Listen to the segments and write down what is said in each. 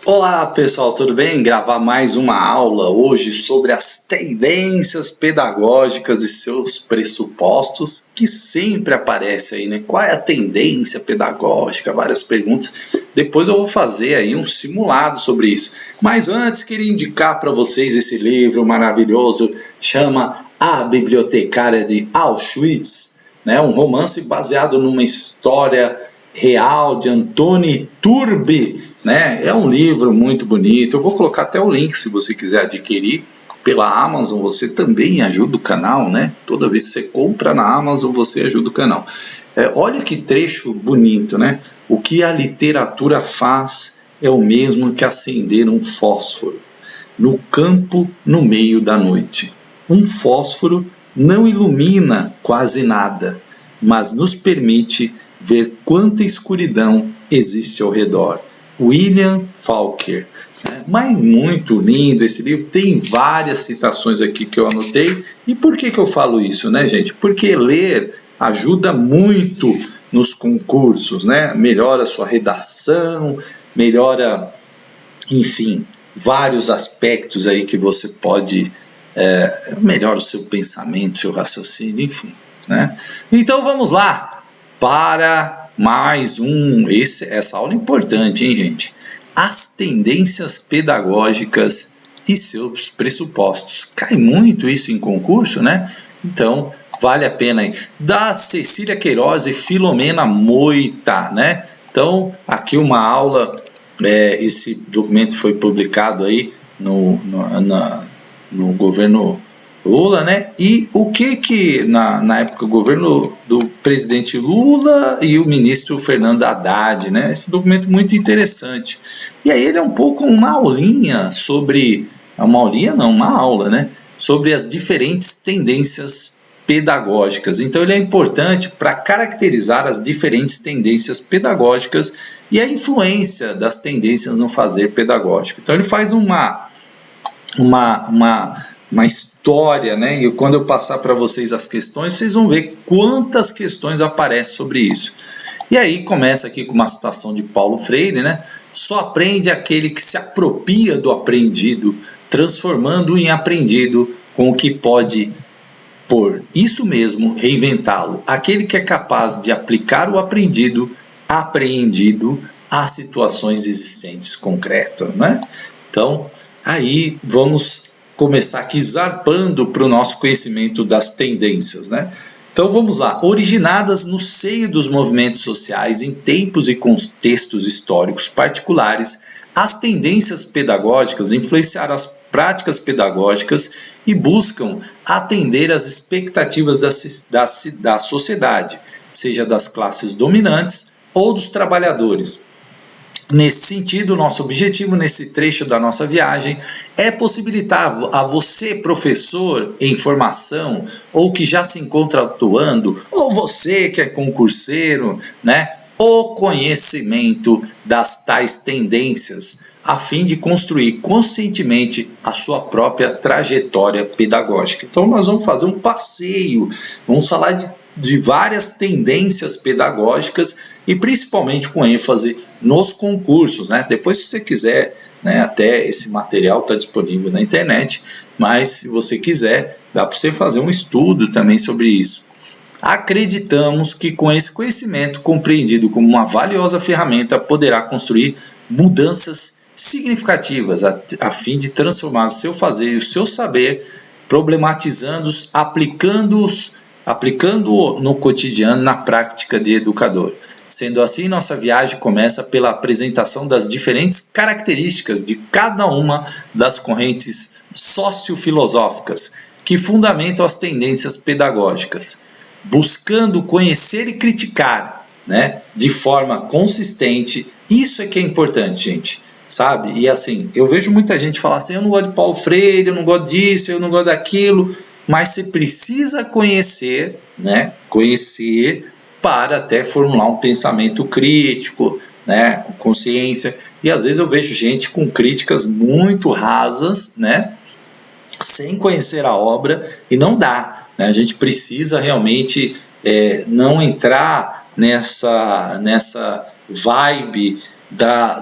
Olá pessoal, tudo bem? Gravar mais uma aula hoje sobre as tendências pedagógicas e seus pressupostos que sempre aparece aí, né? Qual é a tendência pedagógica? Várias perguntas. Depois eu vou fazer aí um simulado sobre isso. Mas antes queria indicar para vocês esse livro maravilhoso, chama A Bibliotecária de Auschwitz, né? Um romance baseado numa história real de Antoni Turbi, né? É um livro muito bonito. Eu vou colocar até o link se você quiser adquirir pela Amazon. Você também ajuda o canal, né? Toda vez que você compra na Amazon, você ajuda o canal. Olha que trecho bonito, né? O que a literatura faz é o mesmo que acender um fósforo no campo no meio da noite. Um fósforo não ilumina quase nada, mas nos permite ver quanta escuridão existe ao redor. William Faulkner. Mas muito lindo esse livro, tem várias citações aqui que eu anotei. E por que eu falo isso, né, gente? Porque ler ajuda muito nos concursos, né? Melhora a sua redação, melhora, enfim, vários aspectos aí que você pode, melhora o seu pensamento, seu raciocínio, enfim, né? Então vamos lá para mais essa aula é importante, hein, gente? As tendências pedagógicas e seus pressupostos. Cai muito isso em concurso, né? Então, vale a pena aí. Da Cecília Queiroz e Filomena Moita, né? Então, aqui uma aula, esse documento foi publicado aí no governo Lula, né? E o que na época o governo do presidente Lula e o ministro Fernando Haddad, né? Esse documento muito interessante. E aí ele é um pouco uma aulinha sobre, uma aula, né? Sobre as diferentes tendências pedagógicas. Então ele é importante para caracterizar as diferentes tendências pedagógicas e a influência das tendências no fazer pedagógico. Então ele faz uma história, né? E quando eu passar para vocês as questões, vocês vão ver quantas questões aparecem sobre isso. E aí começa aqui com uma citação de Paulo Freire, né? Só aprende aquele que se apropria do aprendido, transformando-o em aprendido com o que pode, por isso mesmo, reinventá-lo. Aquele que é capaz de aplicar o aprendido, apreendido, às situações existentes concretas, né? Então, aí vamos começar aqui zarpando para o nosso conhecimento das tendências, né? Então vamos lá. Originadas no seio dos movimentos sociais em tempos e contextos históricos particulares, as tendências pedagógicas influenciaram as práticas pedagógicas e buscam atender às expectativas da sociedade, seja das classes dominantes ou dos trabalhadores. Nesse sentido, nosso objetivo nesse trecho da nossa viagem é possibilitar a você, professor em formação, ou que já se encontra atuando, ou você que é concurseiro, né, o conhecimento das tais tendências, a fim de construir conscientemente a sua própria trajetória pedagógica. Então nós vamos fazer um passeio, vamos falar de várias tendências pedagógicas e principalmente com ênfase nos concursos, né? Depois, se você quiser, né, até esse material está disponível na internet, mas se você quiser, dá para você fazer um estudo também sobre isso. Acreditamos que com esse conhecimento compreendido como uma valiosa ferramenta, poderá construir mudanças significativas a fim de transformar o seu fazer e o seu saber, problematizando-os, aplicando-o no cotidiano, na prática de educador. Sendo assim, nossa viagem começa pela apresentação das diferentes características de cada uma das correntes sociofilosóficas que fundamentam as tendências pedagógicas, buscando conhecer e criticar, né, de forma consistente. Isso é que é importante, gente, sabe? E assim, eu vejo muita gente falar assim, eu não gosto de Paulo Freire, eu não gosto disso, eu não gosto daquilo, mas você precisa conhecer, né, conhecer para até formular um pensamento crítico, né, com consciência. E às vezes eu vejo gente com críticas muito rasas, né, sem conhecer a obra, e não dá, né? A gente precisa realmente não entrar nessa vibe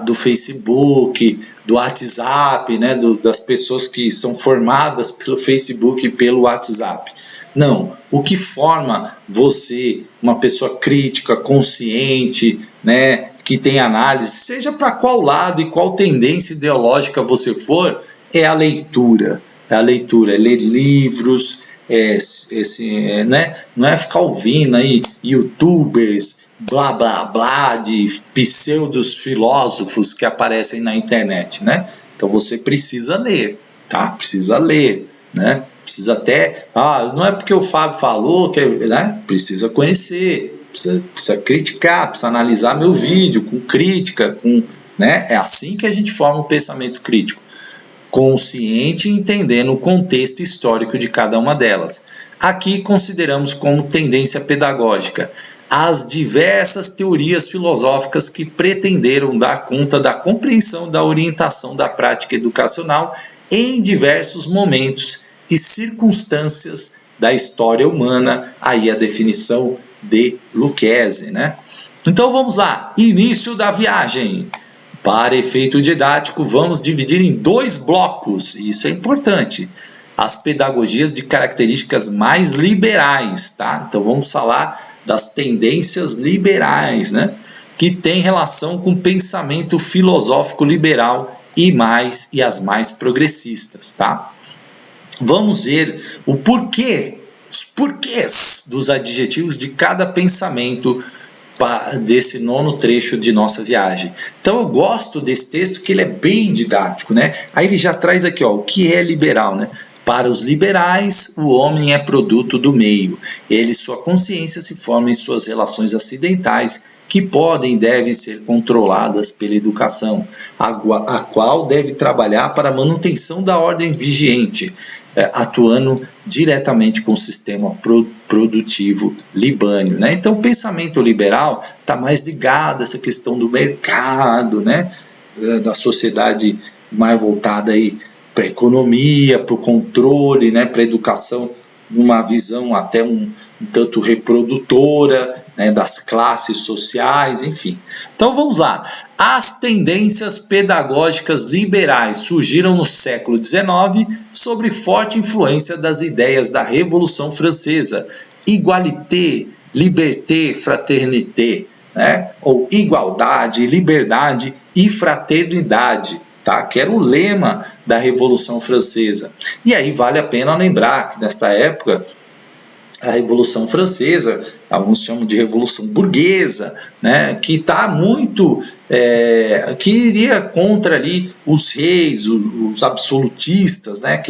do Facebook, do WhatsApp, né, das pessoas que são formadas pelo Facebook e pelo WhatsApp. Não, o que forma você uma pessoa crítica, consciente, né, que tem análise, seja para qual lado e qual tendência ideológica você for, é a leitura. É a leitura, é ler livros, né, não é ficar ouvindo aí youtubers, blá blá blá, de pseudos filósofos que aparecem na internet, né? Então você precisa ler, tá? Precisa ler, né? Precisa até, não é porque o Fábio falou que, né? Precisa conhecer, precisa criticar, precisa analisar meu vídeo com crítica, né? É assim que a gente forma um pensamento crítico, consciente e entendendo o contexto histórico de cada uma delas. Aqui consideramos como tendência pedagógica as diversas teorias filosóficas que pretenderam dar conta da compreensão da orientação da prática educacional em diversos momentos e circunstâncias da história humana, aí a definição de Lucchese, né? Então vamos lá, início da viagem. Para efeito didático, vamos dividir em 2 blocos, isso é importante. As pedagogias de características mais liberais, tá? Então vamos falar das tendências liberais, né? Que tem relação com o pensamento filosófico liberal e as mais progressistas, tá? Vamos ver o porquê, os porquês dos adjetivos de cada pensamento desse 9º trecho de nossa viagem. Então eu gosto desse texto que ele é bem didático, né? Aí ele já traz aqui, ó, o que é liberal, né? Para os liberais, o homem é produto do meio. Ele e sua consciência se formam em suas relações acidentais, que podem e devem ser controladas pela educação, a qual deve trabalhar para a manutenção da ordem vigente, atuando diretamente com o sistema produtivo libâneo, né? Então, o pensamento liberal está mais ligado a essa questão do mercado, né? Da sociedade mais voltada aí para a economia, para o controle, né? Para a educação, numa visão até um tanto reprodutora, né, das classes sociais, enfim. Então vamos lá. As tendências pedagógicas liberais surgiram no século XIX sob forte influência das ideias da Revolução Francesa, igualité, liberté, fraternité, né? Ou igualdade, liberdade e fraternidade. Tá? Que era o lema da Revolução Francesa. E aí vale a pena lembrar que nesta época a Revolução Francesa, alguns chamam de Revolução Burguesa, né? Que está muito, que iria contra ali os reis, os absolutistas, né?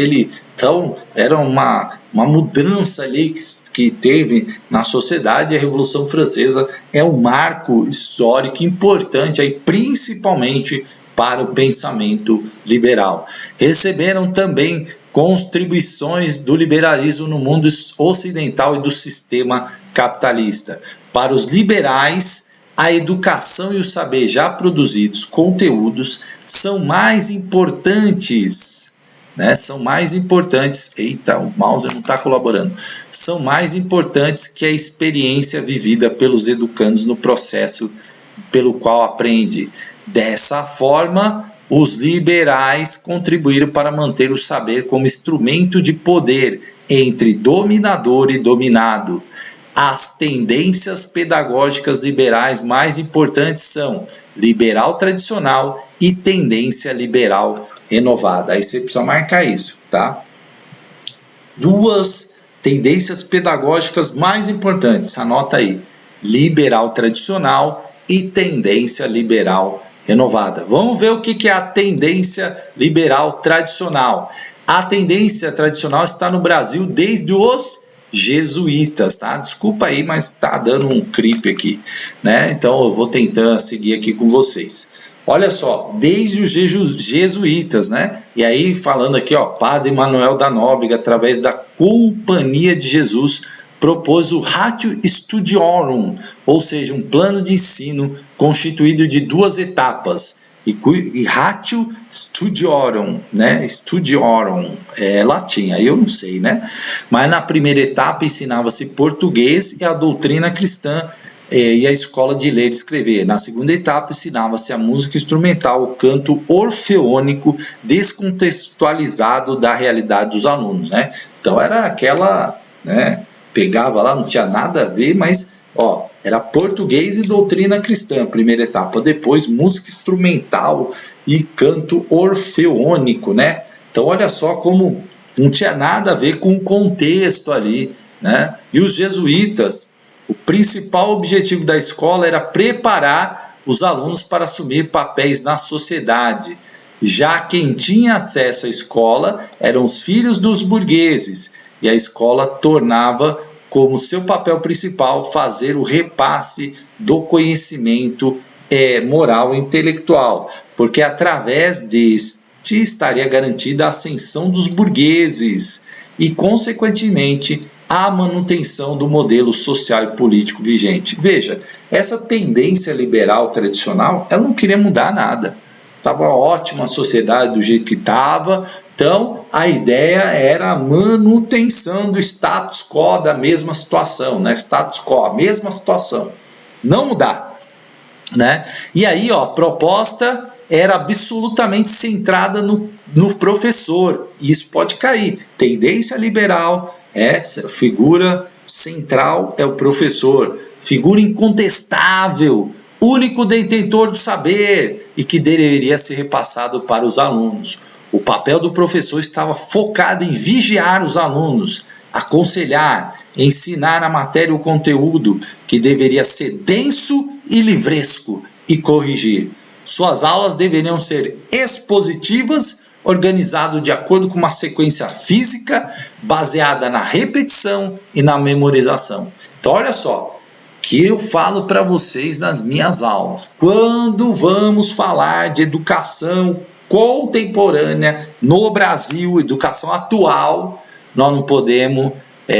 Então era uma mudança ali que teve na sociedade. A Revolução Francesa é um marco histórico importante, aí, principalmente para o pensamento liberal. Receberam também contribuições do liberalismo no mundo ocidental e do sistema capitalista. Para os liberais, a educação e o saber já produzidos, conteúdos, são mais importantes, né? São mais importantes, eita, o mouse não está colaborando, são mais importantes que a experiência vivida pelos educandos no processo pelo qual aprende. Dessa forma, os liberais contribuíram para manter o saber como instrumento de poder entre dominador e dominado. As tendências pedagógicas liberais mais importantes são liberal tradicional e tendência liberal renovada. Aí você precisa marcar isso, tá? 2 tendências pedagógicas mais importantes, anota aí: liberal tradicional e tendência liberal renovada. Vamos ver o que é a tendência liberal tradicional. A tendência tradicional está no Brasil desde os jesuítas, tá? Desculpa aí, mas tá dando um creep aqui, né? Então eu vou tentar seguir aqui com vocês. Olha só, desde os jesuítas, né? E aí falando aqui, ó, Padre Manuel da Nóbrega, através da Companhia de Jesus, propôs o Ratio Studiorum, ou seja, um plano de ensino constituído de 2 etapas. E Ratio Studiorum, né? Studiorum é latim, aí eu não sei, né? Mas na primeira etapa ensinava-se português e a doutrina cristã e a escola de ler e escrever. Na segunda etapa, ensinava-se a música instrumental, o canto orfeônico descontextualizado da realidade dos alunos, né? Então era aquela, né, pegava lá, não tinha nada a ver, mas era português e doutrina cristã, primeira etapa. Depois, música instrumental e canto orfeônico, né? Então olha só como não tinha nada a ver com o contexto ali, né? E os jesuítas, o principal objetivo da escola era preparar os alunos para assumir papéis na sociedade. Já quem tinha acesso à escola eram os filhos dos burgueses, e a escola tornava como seu papel principal fazer o repasse do conhecimento moral e intelectual, porque através deste estaria garantida a ascensão dos burgueses e, consequentemente, a manutenção do modelo social e político vigente. Veja, essa tendência liberal tradicional, ela não queria mudar nada. Estava ótima a sociedade do jeito que estava, então a ideia era a manutenção do status quo da mesma situação, né? Status quo, a mesma situação, não mudar, né? E aí, a proposta era absolutamente centrada no professor. Isso pode cair. Tendência liberal, figura central é o professor. Figura incontestável, único detentor do saber e que deveria ser repassado para os alunos. O papel do professor estava focado em vigiar os alunos, aconselhar, ensinar a matéria e o conteúdo, que deveria ser denso e livresco, e corrigir. Suas aulas deveriam ser expositivas, organizado de acordo com uma sequência física, baseada na repetição e na memorização. Então, olha só, que eu falo para vocês nas minhas aulas. Quando vamos falar de educação contemporânea no Brasil, educação atual, nós não podemos...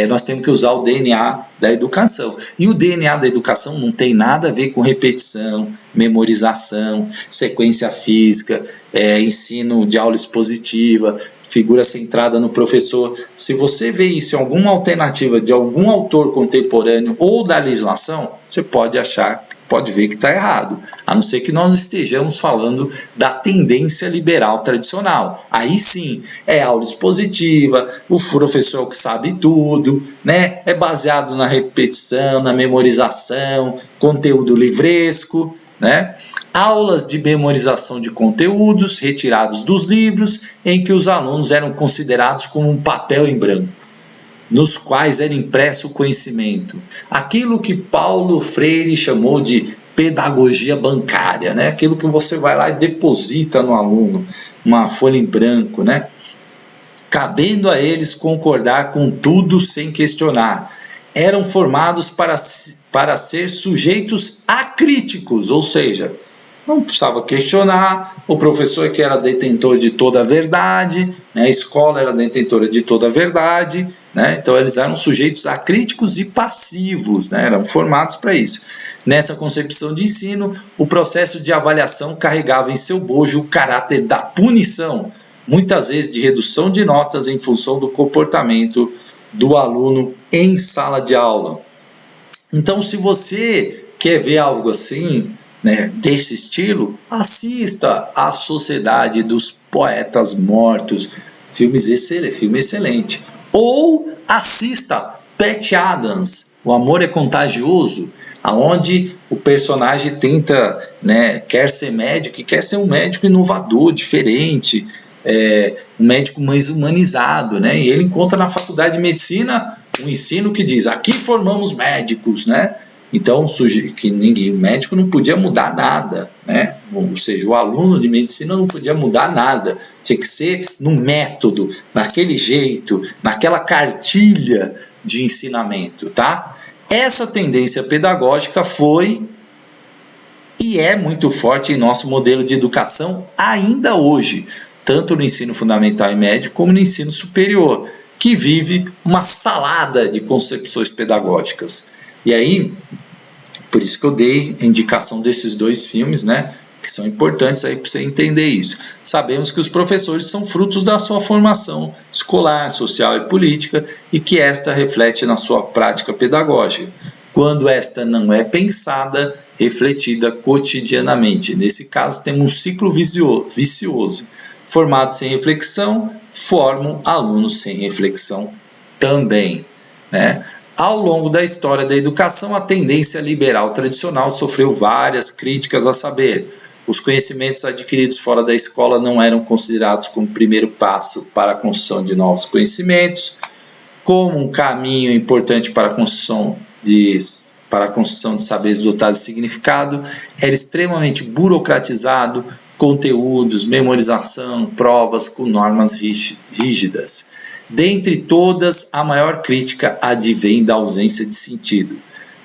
nós temos que usar o DNA da educação. E o DNA da educação não tem nada a ver com repetição, memorização, sequência física, ensino de aula expositiva, figura centrada no professor. Se você vê isso em alguma alternativa de algum autor contemporâneo ou da legislação, você pode ver que está errado, a não ser que nós estejamos falando da tendência liberal tradicional. Aí sim, é aula expositiva, o professor que sabe tudo, né? É baseado na repetição, na memorização, conteúdo livresco, né? Aulas de memorização de conteúdos retirados dos livros, em que os alunos eram considerados como um papel em branco, nos quais era impresso o conhecimento. Aquilo que Paulo Freire chamou de pedagogia bancária, né? Aquilo que você vai lá e deposita no aluno, uma folha em branco, né? Cabendo a eles concordar com tudo sem questionar. Eram formados para ser sujeitos acríticos, ou seja, não precisava questionar, o professor que era detentor de toda a verdade, né? A escola era detentora de toda a verdade, né? Então eles eram sujeitos acríticos e passivos, né? Eram formados para isso. Nessa concepção de ensino, o processo de avaliação carregava em seu bojo o caráter da punição, muitas vezes de redução de notas em função do comportamento do aluno em sala de aula. Então, se você quer ver algo assim, né, desse estilo, assista A Sociedade dos Poetas Mortos, filme excelente. Ou assista Patch Adams, O Amor é Contagioso, aonde o personagem tenta, né, quer ser médico e quer ser um médico inovador, diferente, um médico mais humanizado, né? E ele encontra na faculdade de medicina um ensino que diz: aqui formamos médicos, né? Então, o médico não podia mudar nada, né? Ou seja, o aluno de medicina não podia mudar nada. Tinha que ser no método, naquele jeito, naquela cartilha de ensinamento, tá? Essa tendência pedagógica foi e é muito forte em nosso modelo de educação ainda hoje, tanto no ensino fundamental e médio como no ensino superior, que vive uma salada de concepções pedagógicas. E aí, por isso que eu dei a indicação desses dois filmes, né, que são importantes aí para você entender isso. Sabemos que os professores são frutos da sua formação escolar, social e política, e que esta reflete na sua prática pedagógica. quando esta não é pensada, refletida cotidianamente. Nesse caso, temos um ciclo vicioso. Formados sem reflexão, formam alunos sem reflexão também, né? Ao longo da história da educação, a tendência liberal tradicional sofreu várias críticas, a saber, os conhecimentos adquiridos fora da escola não eram considerados como primeiro passo para a construção de novos conhecimentos, como um caminho importante para a construção de saberes dotados de significado, era extremamente burocratizado, conteúdos, memorização, provas com normas rígidas. Dentre todas, a maior crítica advém da ausência de sentido,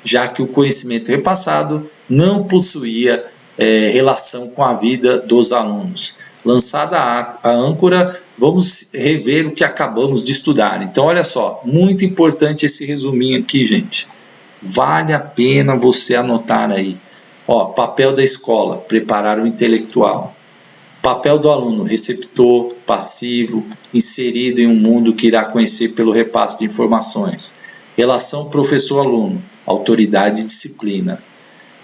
já que o conhecimento repassado não possuía relação com a vida dos alunos. Lançada a âncora, vamos rever o que acabamos de estudar. Então, olha só, muito importante esse resuminho aqui, gente. Vale a pena você anotar aí. Ó, papel da escola, preparar o intelectual. Papel do aluno, receptor, passivo, inserido em um mundo que irá conhecer pelo repasse de informações. Relação professor-aluno, autoridade e disciplina.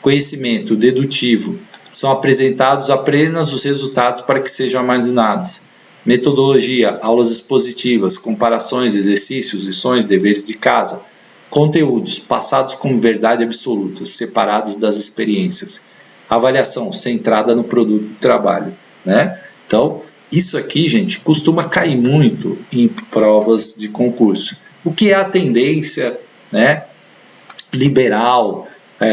Conhecimento dedutivo, são apresentados apenas os resultados para que sejam armazenados. Metodologia, aulas expositivas, comparações, exercícios, lições, deveres de casa. Conteúdos, passados como verdade absoluta, separados das experiências. Avaliação, centrada no produto do trabalho, né? Então, isso aqui, gente, costuma cair muito em provas de concurso. O que é a tendência, né, liberal?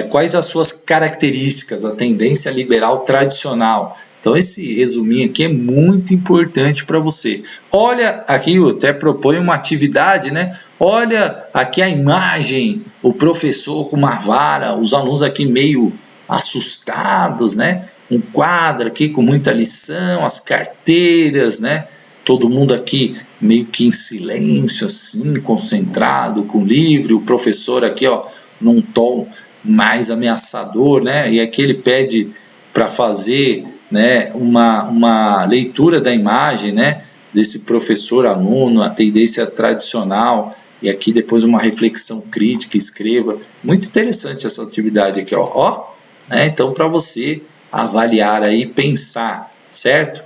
Quais as suas características, a tendência liberal tradicional? Então, esse resuminho aqui é muito importante para você. Olha, aqui eu até proponho uma atividade, né? Olha aqui a imagem, o professor com uma vara, os alunos aqui meio assustados, né? Um quadro aqui com muita lição, as carteiras, né? Todo mundo aqui meio que em silêncio, assim, concentrado com o livro. O professor aqui, ó, num tom mais ameaçador, né? E aqui ele pede para fazer, né, uma leitura da imagem, né, desse professor-aluno, a tendência tradicional, e aqui depois uma reflexão crítica, escreva. Muito interessante essa atividade aqui, ó, né? Então, para você avaliar aí, pensar, certo?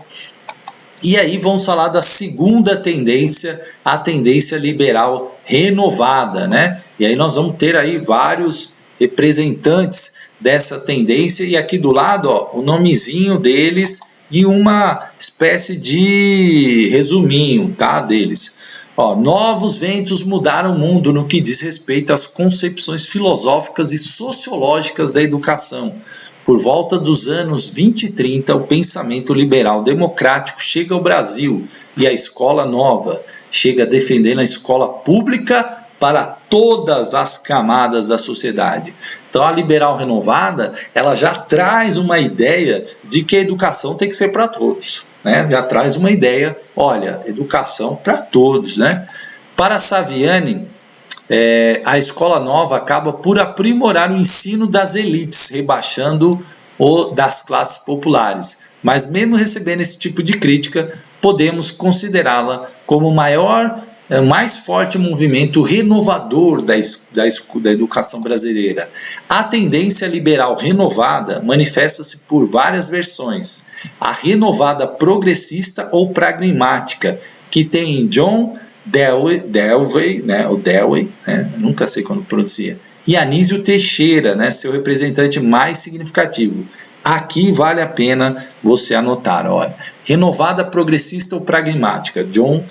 E aí vamos falar da segunda tendência, a tendência liberal renovada, né? E aí nós vamos ter aí vários representantes dessa tendência, e aqui do lado, ó, o nomezinho deles e uma espécie de resuminho, tá, deles. Ó, novos ventos mudaram o mundo no que diz respeito às concepções filosóficas e sociológicas da educação. Por volta dos anos 20 e 30, o pensamento liberal democrático chega ao Brasil e a escola nova chega defendendo a escola pública para todas as camadas da sociedade. Então, a liberal renovada, ela já traz uma ideia de que a educação tem que ser para todos, né? Já traz uma ideia, olha, educação para todos, né? Para Saviani, a escola nova acaba por aprimorar o ensino das elites, rebaixando o das classes populares. Mas mesmo recebendo esse tipo de crítica, podemos considerá-la como o mais forte movimento renovador da educação brasileira. A tendência liberal renovada manifesta-se por várias versões. A renovada progressista ou pragmática, que tem John Dewey, né, o Dewey, né, nunca sei quando pronuncia, e Anísio Teixeira, né, seu representante mais significativo. Aqui vale a pena você anotar, olha, renovada progressista ou pragmática, John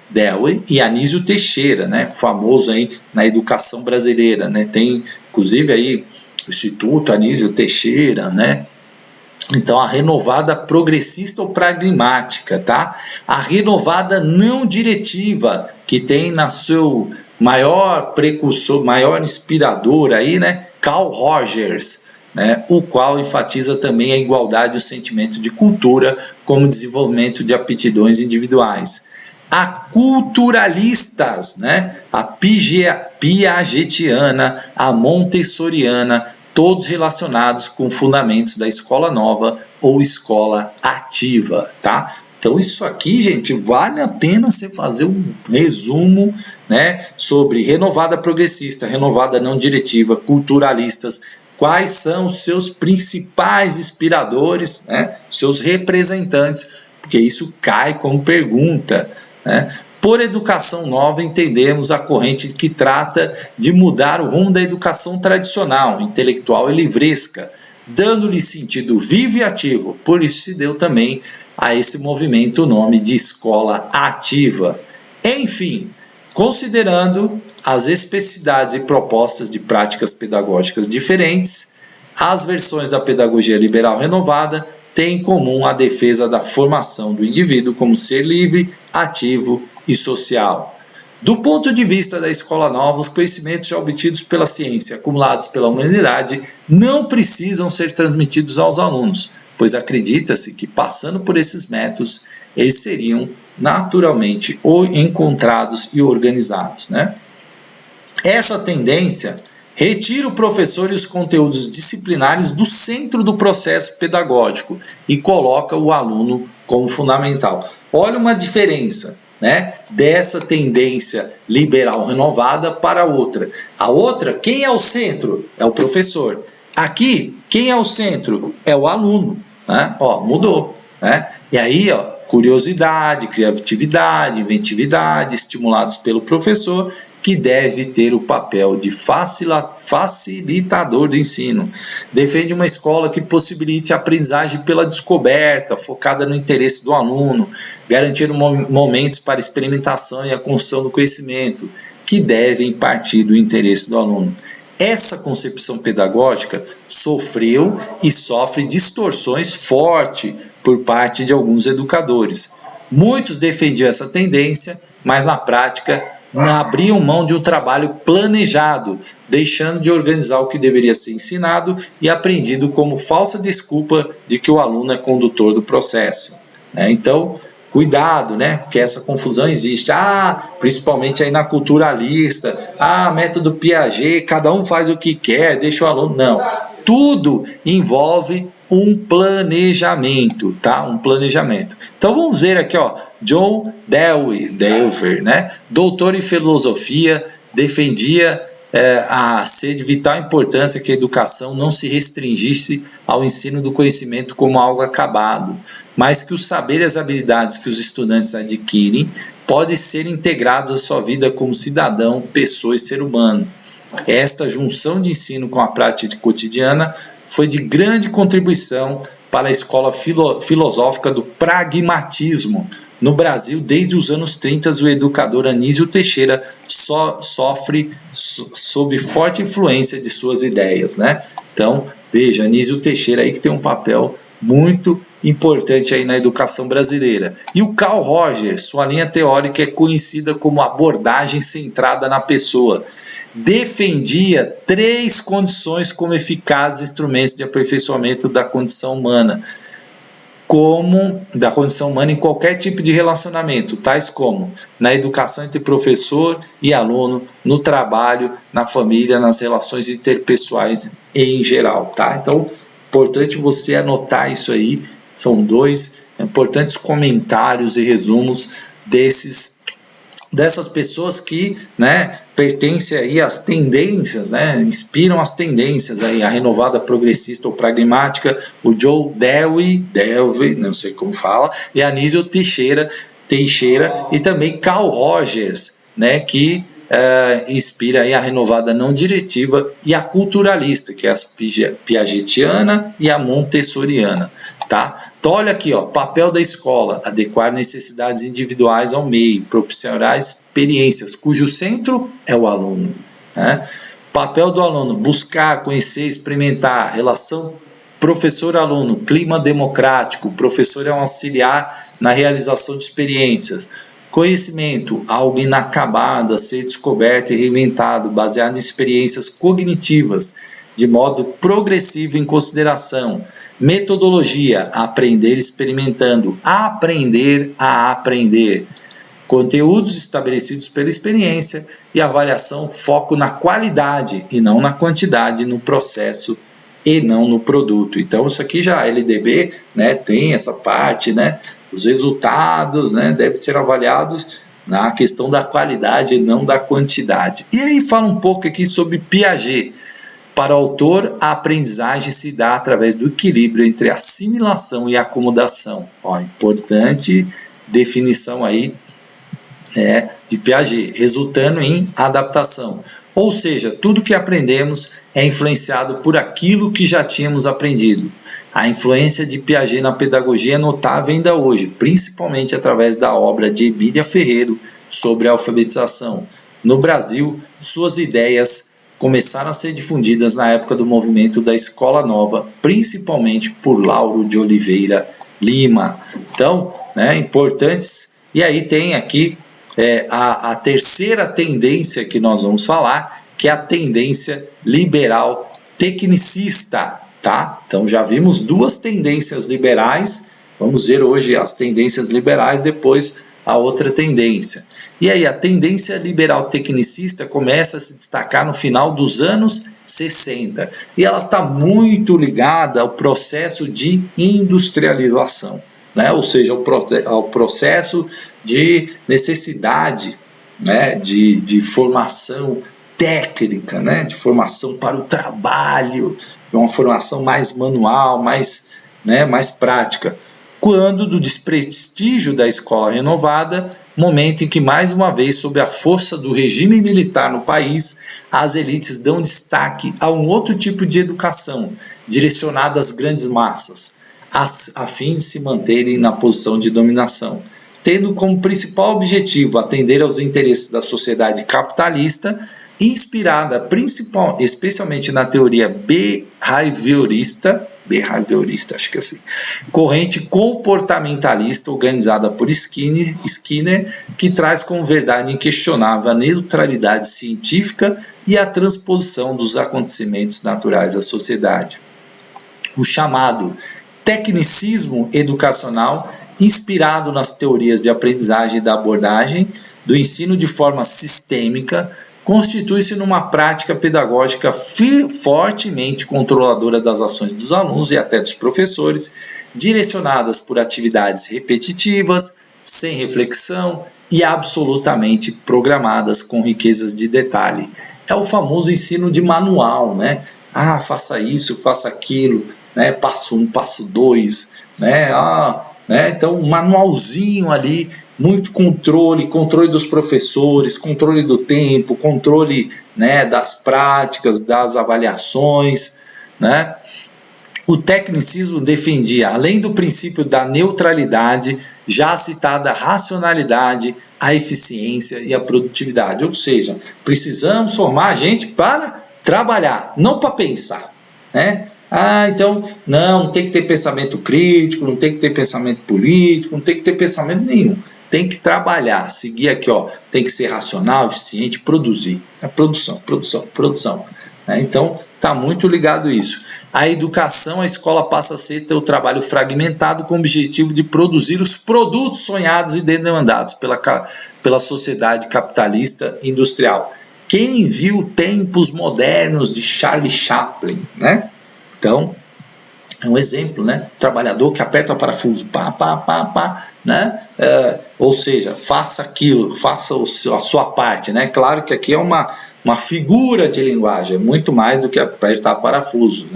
Dewey e Anísio Teixeira, né, famoso aí na educação brasileira, né, tem inclusive aí o Instituto Anísio Teixeira, né. Então, a renovada progressista ou pragmática, tá? A renovada não diretiva, que tem na seu maior precursor, maior inspirador aí, né, Carl Rogers, né, o qual enfatiza também a igualdade e o sentimento de cultura como desenvolvimento de aptidões individuais. A culturalistas, né, a piagetiana, a montessoriana, todos relacionados com fundamentos da escola nova ou escola ativa, tá? Então isso aqui, gente, vale a pena você fazer um resumo, né, sobre renovada progressista, renovada não diretiva, culturalistas, quais são os seus principais inspiradores, né, seus representantes, porque isso cai como pergunta, né? Por educação nova, entendemos a corrente que trata de mudar o rumo da educação tradicional, intelectual e livresca, dando-lhe sentido vivo e ativo. Por isso se deu também a esse movimento o nome de escola ativa. Enfim, considerando as especificidades e propostas de práticas pedagógicas diferentes, as versões da pedagogia liberal renovada têm em comum a defesa da formação do indivíduo como ser livre, ativo e social. Do ponto de vista da escola nova, os conhecimentos já obtidos pela ciência, acumulados pela humanidade, não precisam ser transmitidos aos alunos, pois acredita-se que, passando por esses métodos, eles seriam naturalmente encontrados e organizados, né? Essa tendência retira o professor e os conteúdos disciplinares do centro do processo pedagógico e coloca o aluno como fundamental. Olha uma diferença, né, dessa tendência liberal renovada para a outra. A outra, quem é o centro? É o professor. Aqui, quem é o centro? É o aluno. Né? Ó, mudou. Né? E aí, ó, curiosidade, criatividade, inventividade, estimulados pelo professor, que deve ter o papel de facilitador do ensino. Defende uma escola que possibilite a aprendizagem pela descoberta, focada no interesse do aluno, garantindo momentos para experimentação e a construção do conhecimento, que devem partir do interesse do aluno. Essa concepção pedagógica sofreu e sofre distorções fortes por parte de alguns educadores. Muitos defendiam essa tendência, mas na prática abriam mão de um trabalho planejado, deixando de organizar o que deveria ser ensinado e aprendido como falsa desculpa de que o aluno é condutor do processo. Então, cuidado, né? Porque essa confusão existe. Principalmente aí na culturalista, método Piaget, cada um faz o que quer, deixa o aluno. Não. Tudo envolve um planejamento, tá? Um planejamento. Então vamos ver aqui, ó, John Dewey, né? Doutor em filosofia, defendia a ser de vital importância que a educação não se restringisse ao ensino do conhecimento como algo acabado, mas que o saber e as habilidades que os estudantes adquirem podem ser integrados à sua vida como cidadão, pessoa e ser humano. Esta junção de ensino com a prática cotidiana foi de grande contribuição para a escola filosófica do pragmatismo. No Brasil, desde os anos 30, o educador Anísio Teixeira sofre sob forte influência de suas ideias, né? Então, veja, Anísio Teixeira aí que tem um papel muito importante aí na educação brasileira. E o Carl Rogers, sua linha teórica é conhecida como abordagem centrada na pessoa. Defendia 3 condições como eficazes instrumentos de aperfeiçoamento da condição humana, em qualquer tipo de relacionamento, tais como na educação entre professor e aluno, no trabalho, na família, nas relações interpessoais em geral, tá? Então, importante você anotar isso aí, são 2 importantes comentários e resumos dessas pessoas que, né, pertencem aí às tendências, né, inspiram as tendências aí, a renovada progressista ou pragmática, o Joe Dewey, não sei como fala, e Anísio Teixeira e também Carl Rogers, né, que inspira aí a renovada não diretiva e a culturalista, que é a piagetiana e a montessoriana, tá? Então olha aqui, ó, papel da escola, adequar necessidades individuais ao meio, proporcionar experiências, cujo centro é o aluno, né? Papel do aluno, buscar, conhecer, experimentar, relação professor-aluno, clima democrático, o professor é um auxiliar na realização de experiências. Conhecimento, algo inacabado a ser descoberto e reinventado, baseado em experiências cognitivas, de modo progressivo em consideração. Metodologia, aprender experimentando, aprender a aprender. Conteúdos estabelecidos pela experiência e avaliação, foco na qualidade e não na quantidade no processo e não no produto. Então isso aqui já a LDB, né, tem essa parte, né, os resultados, né, devem ser avaliados na questão da qualidade e não da quantidade. E aí fala um pouco aqui sobre Piaget. Para o autor, a aprendizagem se dá através do equilíbrio entre assimilação e acomodação. Ó, importante definição aí de Piaget, resultando em adaptação. Ou seja, tudo que aprendemos é influenciado por aquilo que já tínhamos aprendido. A influência de Piaget na pedagogia é notável ainda hoje, principalmente através da obra de Emília Ferreiro sobre a alfabetização. No Brasil, suas ideias começaram a ser difundidas na época do movimento da Escola Nova, principalmente por Lauro de Oliveira Lima. Então, importantes. E aí tem aqui a terceira tendência que nós vamos falar, que é a tendência liberal tecnicista, tá? Então já vimos duas tendências liberais, vamos ver hoje as tendências liberais, depois a outra tendência. E aí a tendência liberal tecnicista começa a se destacar no final dos anos 60, e ela está muito ligada ao processo de industrialização. Ou seja, ao processo de necessidade, de formação técnica, de formação para o trabalho, uma formação mais manual, mais prática. Quando do desprestígio da escola renovada, momento em que, mais uma vez, sob a força do regime militar no país, as elites dão destaque a um outro tipo de educação, direcionada às grandes massas, a fim de se manterem na posição de dominação, tendo como principal objetivo atender aos interesses da sociedade capitalista, inspirada especialmente na teoria behaviorista, acho que é assim, corrente comportamentalista organizada por Skinner, que traz como verdade inquestionável a neutralidade científica e a transposição dos acontecimentos naturais à sociedade. O chamado tecnicismo educacional, inspirado nas teorias de aprendizagem e da abordagem do ensino de forma sistêmica, constitui-se numa prática pedagógica fortemente controladora das ações dos alunos e até dos professores, direcionadas por atividades repetitivas, sem reflexão e absolutamente programadas com riquezas de detalhe. É o famoso ensino de manual, faça isso, faça aquilo, passo 1, passo 2, então um manualzinho ali, muito controle dos professores, controle do tempo, controle das práticas, das avaliações. O tecnicismo defendia, além do princípio da neutralidade, já a citada racionalidade, a eficiência e a produtividade. Ou seja, precisamos formar a gente para trabalhar, não para pensar. Então, não tem que ter pensamento crítico, não tem que ter pensamento político, não tem que ter pensamento nenhum. Tem que trabalhar, seguir aqui, tem que ser racional, eficiente, produzir. Produção. Então, está muito ligado isso. A educação, a escola passa a ter o trabalho fragmentado com o objetivo de produzir os produtos sonhados e demandados pela sociedade capitalista industrial. Quem viu Tempos Modernos de Charlie Chaplin, Então, é um exemplo, Trabalhador que aperta o parafuso, ou seja, faça aquilo, faça a sua parte, Claro que aqui é uma figura de linguagem, é muito mais do que apertar parafuso,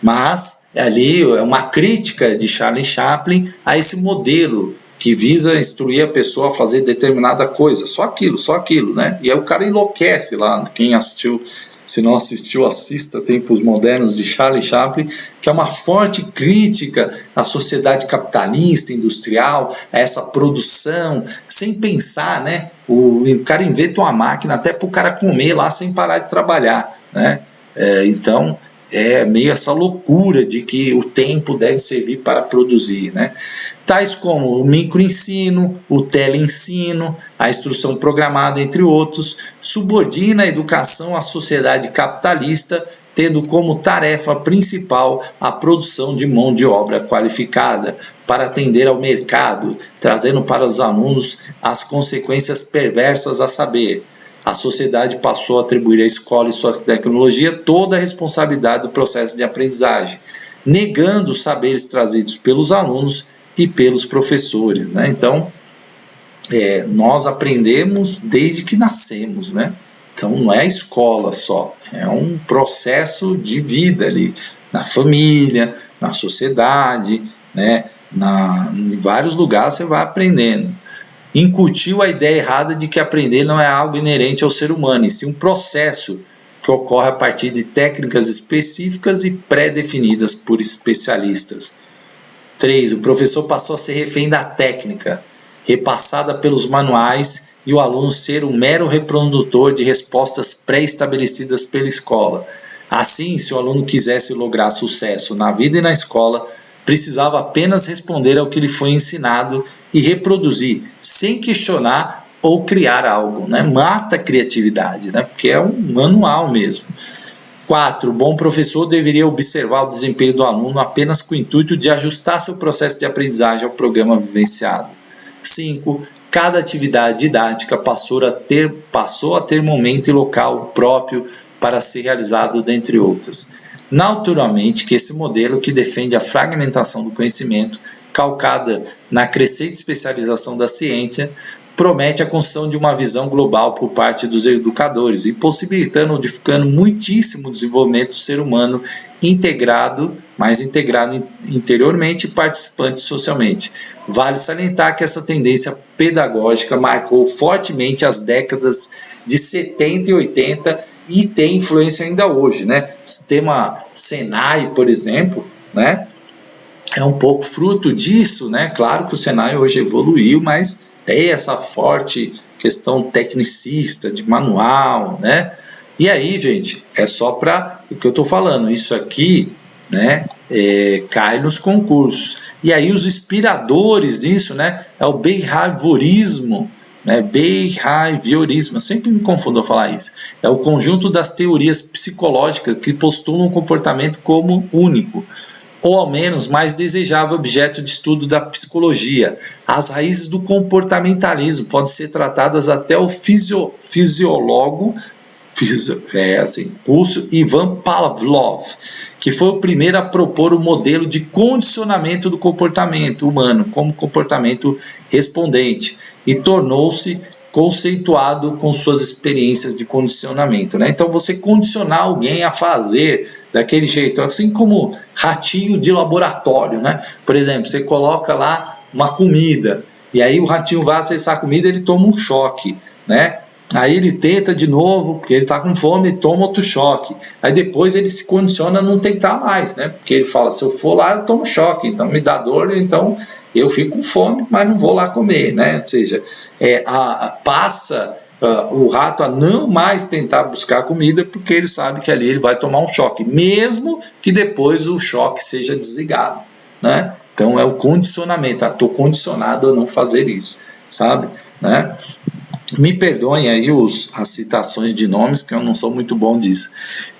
Mas ali é uma crítica de Charlie Chaplin a esse modelo que visa instruir a pessoa a fazer determinada coisa, só aquilo, E aí o cara enlouquece lá, quem assistiu. Se não assistiu, assista Tempos Modernos de Charlie Chaplin, que é uma forte crítica à sociedade capitalista, industrial, a essa produção, sem pensar, O cara inventa uma máquina até para o cara comer lá sem parar de trabalhar, Então, é meio essa loucura de que o tempo deve servir para produzir, Tais como o microensino, o teleensino, a instrução programada, entre outros, subordina a educação à sociedade capitalista, tendo como tarefa principal a produção de mão de obra qualificada para atender ao mercado, trazendo para os alunos as consequências perversas a saber, A sociedade passou a atribuir à escola e sua tecnologia toda a responsabilidade do processo de aprendizagem, negando os saberes trazidos pelos alunos e pelos professores, né? Então, nós aprendemos desde que nascemos, né? Então, não é a escola só, é um processo de vida ali, na família, na sociedade, né? Em vários lugares você vai aprendendo. Incutiu a ideia errada de que aprender não é algo inerente ao ser humano, e sim um processo que ocorre a partir de técnicas específicas e pré-definidas por especialistas. 3. O professor passou a ser refém da técnica, repassada pelos manuais, e o aluno ser um mero reprodutor de respostas pré-estabelecidas pela escola. Assim, se o aluno quisesse lograr sucesso na vida e na escola, precisava apenas responder ao que lhe foi ensinado e reproduzir, sem questionar ou criar algo, né? Mata a criatividade, né? Porque é um manual mesmo. 4. O bom professor deveria observar o desempenho do aluno apenas com o intuito de ajustar seu processo de aprendizagem ao programa vivenciado. 5. Cada atividade didática passou a ter momento e local próprio para ser realizado, dentre outras. Naturalmente que esse modelo que defende a fragmentação do conhecimento, calcada na crescente especialização da ciência, promete a construção de uma visão global por parte dos educadores, impossibilitando ou dificultando muitíssimo o desenvolvimento do ser humano mais integrado interiormente e participante socialmente. Vale salientar que essa tendência pedagógica marcou fortemente as décadas de 70 e 80 e tem influência ainda hoje, né? O sistema Senai, por exemplo, né? É um pouco fruto disso, né? Claro que o Senai hoje evoluiu, mas tem essa forte questão tecnicista, de manual, né? E aí, gente, é só para o que eu estou falando. Isso aqui, né, cai nos concursos. E aí os inspiradores disso, né, é o behaviorismo, né, behaviorismo, eu sempre me confundo ao falar isso. É o conjunto das teorias psicológicas que postulam o comportamento como único, ou ao menos mais desejável objeto de estudo da psicologia. As raízes do comportamentalismo podem ser tratadas até o fisiólogo russo Ivan Pavlov, que foi o primeiro a propor o modelo de condicionamento do comportamento humano como comportamento respondente, e tornou-se conceituado com suas experiências de condicionamento, né? Então, você condicionar alguém a fazer daquele jeito, assim como ratinho de laboratório, né? Por exemplo, você coloca lá uma comida, e aí o ratinho vai acessar a comida, ele toma um choque, né? Aí ele tenta de novo, porque ele está com fome, e toma outro choque. Aí depois ele se condiciona a não tentar mais, né? Porque ele fala, se eu for lá, eu tomo choque, então me dá dor, então eu fico com fome, mas não vou lá comer, né? Ou seja, passa o rato a não mais tentar buscar comida, porque ele sabe que ali ele vai tomar um choque, mesmo que depois o choque seja desligado, né? Então é o condicionamento, estou condicionado a não fazer isso, sabe? Né? Me perdoem aí as citações de nomes, que eu não sou muito bom disso.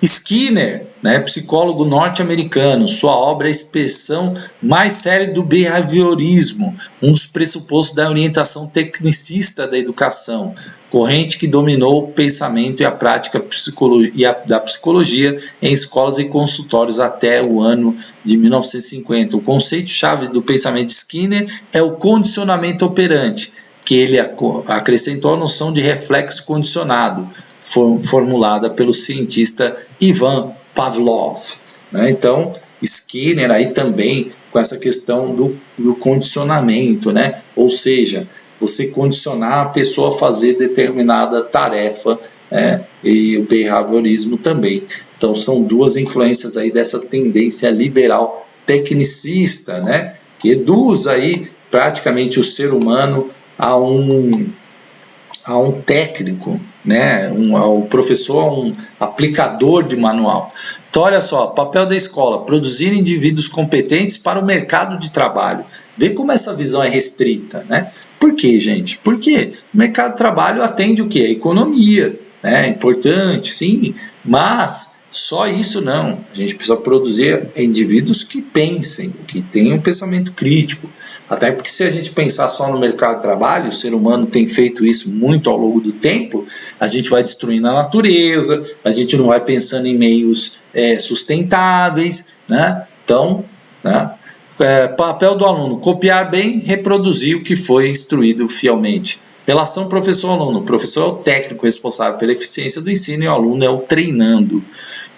Skinner, né, psicólogo norte-americano, sua obra é a expressão mais séria do behaviorismo, um dos pressupostos da orientação tecnicista da educação, corrente que dominou o pensamento e a prática da psicologia em escolas e consultórios até o ano de 1950. O conceito-chave do pensamento de Skinner é o condicionamento operante, que ele acrescentou a noção de reflexo condicionado, formulada pelo cientista Ivan Pavlov, né? Então, Skinner aí também com essa questão do condicionamento, né? Ou seja, você condicionar a pessoa a fazer determinada tarefa, e o behaviorismo também. Então, são duas influências aí dessa tendência liberal tecnicista, né? Que reduz aí praticamente o ser humano a um técnico, né? Ao professor, a um aplicador de manual. Então, olha só, papel da escola, produzir indivíduos competentes para o mercado de trabalho. Vê como essa visão é restrita, né? Por quê, gente? Porque o mercado de trabalho atende o quê? A economia, né? É importante, sim, mas Só isso não, a gente precisa produzir indivíduos que pensem, que tenham um pensamento crítico. Até porque se a gente pensar só no mercado de trabalho, o ser humano tem feito isso muito ao longo do tempo, a gente vai destruindo a natureza, a gente não vai pensando em meios sustentáveis, né? Então, né? Papel do aluno, copiar bem, reproduzir o que foi instruído fielmente. Relação professor-aluno. O professor é o técnico responsável pela eficiência do ensino e o aluno é o treinando.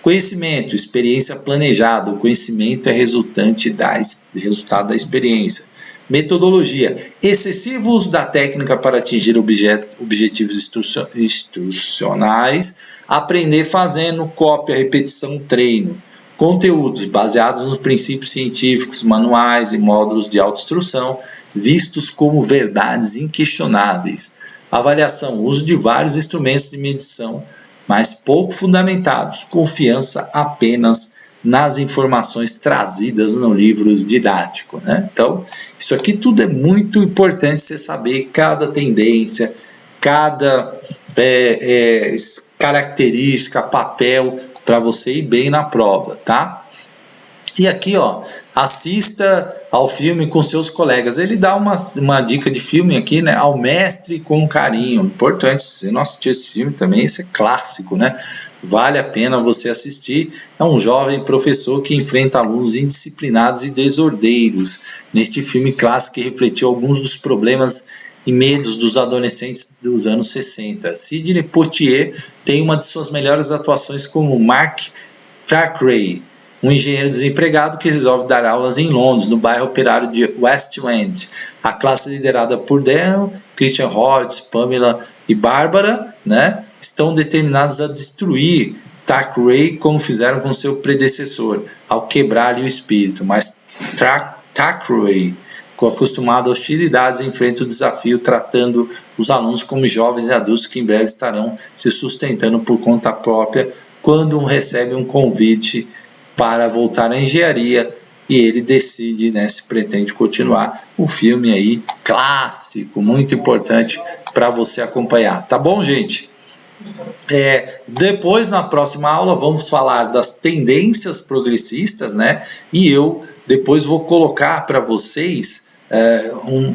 Conhecimento, experiência planejada. O conhecimento é resultado da experiência. Metodologia, excessivo uso da técnica para atingir objetivos instrucionais. Aprender fazendo, cópia, repetição, treino. Conteúdos baseados nos princípios científicos, manuais e módulos de autoinstrução, vistos como verdades inquestionáveis. Avaliação, uso de vários instrumentos de medição, mas pouco fundamentados. Confiança apenas nas informações trazidas no livro didático, né? Então, isso aqui tudo é muito importante você saber cada tendência, cada característica, papel, para você ir bem na prova, tá? E aqui, ó, assista ao filme com seus colegas. Ele dá uma dica de filme aqui, né? Ao mestre com carinho. Importante, se você não assistiu esse filme também, esse é clássico, né? Vale a pena você assistir. É um jovem professor que enfrenta alunos indisciplinados e desordeiros. Neste filme clássico que refletiu alguns dos problemas e medos dos adolescentes dos anos 60. Sidney Poitier tem uma de suas melhores atuações como Mark Thackeray, um engenheiro desempregado que resolve dar aulas em Londres, no bairro operário de West End. A classe liderada por Dan, Christian Rhodes, Pamela e Bárbara, né, estão determinados a destruir Thackeray como fizeram com seu predecessor, ao quebrar-lhe o espírito. Mas Thackeray, acostumado a hostilidades, enfrenta o desafio tratando os alunos como jovens e adultos que em breve estarão se sustentando por conta própria quando recebe um convite para voltar à engenharia e ele decide, né, se pretende continuar. Um filme aí clássico, muito importante para você acompanhar. Tá bom, gente? Depois, na próxima aula, vamos falar das tendências progressistas, né? E eu depois vou colocar para vocês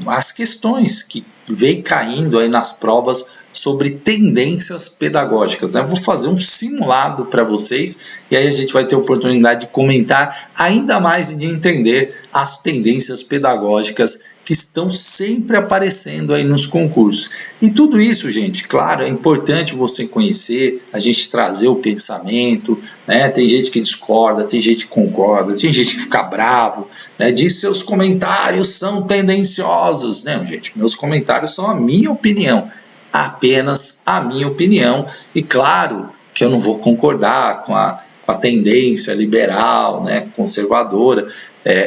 as questões que vem caindo aí nas provas sobre tendências pedagógicas, né? Eu vou fazer um simulado para vocês e aí a gente vai ter a oportunidade de comentar ainda mais e de entender as tendências pedagógicas que estão sempre aparecendo aí nos concursos. E tudo isso, gente, claro, é importante você conhecer, a gente trazer o pensamento, né? Tem gente que discorda, tem gente que concorda, tem gente que fica bravo, né? Diz seus comentários são tendenciosos. Não, gente, meus comentários são a minha opinião, apenas a minha opinião, e claro que eu não vou concordar com a tendência liberal, né, conservadora,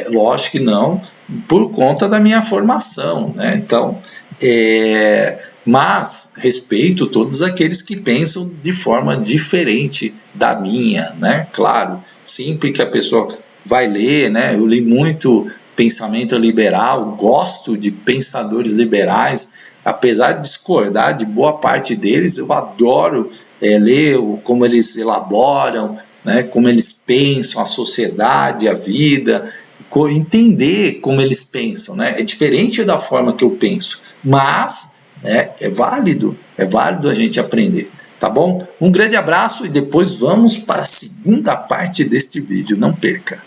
lógico que não, por conta da minha formação, né? Então, mas respeito todos aqueles que pensam de forma diferente da minha, né? Claro, sempre que a pessoa vai ler, né? Eu li muito pensamento liberal, gosto de pensadores liberais, apesar de discordar de boa parte deles, eu adoro ler como eles elaboram, né, como eles pensam a sociedade, a vida, entender como eles pensam, né? É diferente da forma que eu penso, mas é válido a gente aprender, tá bom? Um grande abraço e depois vamos para a segunda parte deste vídeo, não perca!